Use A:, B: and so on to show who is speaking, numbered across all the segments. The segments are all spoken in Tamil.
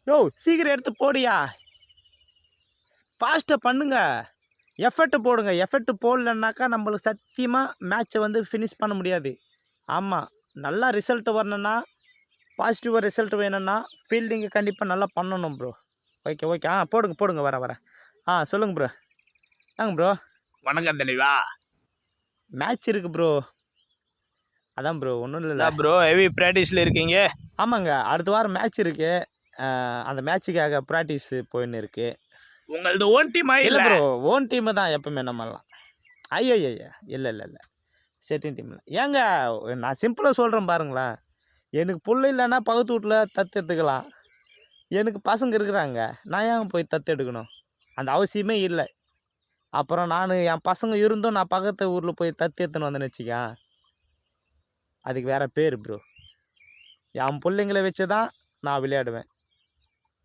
A: யோ சீக்கிரம் எடுத்து போடியா, ஃபாஸ்ட்டாக பண்ணுங்க, எஃபர்ட்டு போடுங்க. எஃபர்ட்டு போடலன்னாக்கா நம்மளுக்கு சத்தியமாக மேட்ச்சை வந்து ஃபினிஷ் பண்ண முடியாது. ஆமாம், நல்லா ரிசல்ட்டு வரணுன்னா, பாசிட்டிவாக ரிசல்ட் வேணும்னா ஃபீல்டிங்கு கண்டிப்பாக நல்லா பண்ணணும் ப்ரோ. ஓகே ஓகே, போடுங்க போடுங்க, வரேன். சொல்லுங்கள் ப்ரோ. ப்ரோ
B: வணக்கம் தலைவா.
A: மேட்ச் இருக்குது ப்ரோ. அதான் ப்ரோ, ஒன்றும் இல்லை
B: ப்ரோ. ஹெவி ப்ராக்டிஸில் இருக்கீங்க?
A: ஆமாங்க, அடுத்த வாரம் மேட்ச் இருக்குது. அந்த மேட்சுக்காக ப்ராக்டிஸு போயின்னு இருக்குது.
B: உங்களது ஓன் டீமா?
A: இல்லை ப்ரோ, ஓன் டீமு தான் எப்பவுமே நம்மலாம். ஐயோ இல்லை செட்டிங் டீமில். ஏங்க நான் சிம்பிளாக சொல்கிறேன் பாருங்களேன். எனக்கு புள்ள இல்லைன்னா பக்கத்து வீட்டில் தத்து எடுத்துக்கலாம். எனக்கு பசங்க இருக்கிறாங்க, நான் ஏன் போய் தத்து எடுக்கணும்? அந்த அவசியமே இல்லை. அப்புறம் என் பசங்க இருந்தும் நான் பக்கத்து ஊரில் போய் தத்து எடுத்துன்னு வந்தேன்னு வச்சுக்க, அதுக்கு வேறு பேர் ப்ரோ. என் பிள்ளைங்களை வச்சு தான் நான் விளையாடுவேன்.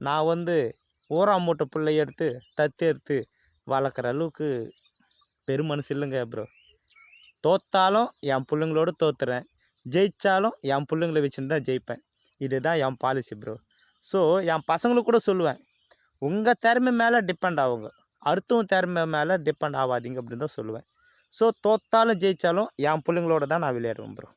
A: நான் வந்து ஊரா மூட்டை பிள்ளைய எடுத்து தத்து எடுத்து வளர்க்குற அளவுக்கு பெருமனசு இல்லைங்க ப்ரோ. தோத்தாலும் என் பிள்ளைங்களோடு தோத்துறேன், ஜெயித்தாலும் என் பிள்ளைங்களை வச்சுன்னு தான் ஜெயிப்பேன். இதுதான் என் பாலிசி ப்ரோ. ஸோ என் பசங்களுக்கு கூட சொல்லுவேன், உங்கள் திறமை மேலே டிபெண்ட் ஆகுங்க, அடுத்தவங்க திறமை மேலே டிபெண்ட் ஆகாதீங்க அப்படின்னு தான் சொல்லுவேன். ஸோ தோத்தாலும் ஜெயித்தாலும் என் பிள்ளைங்களோட தான் நான் விளையாடுவேன் ப்ரோ.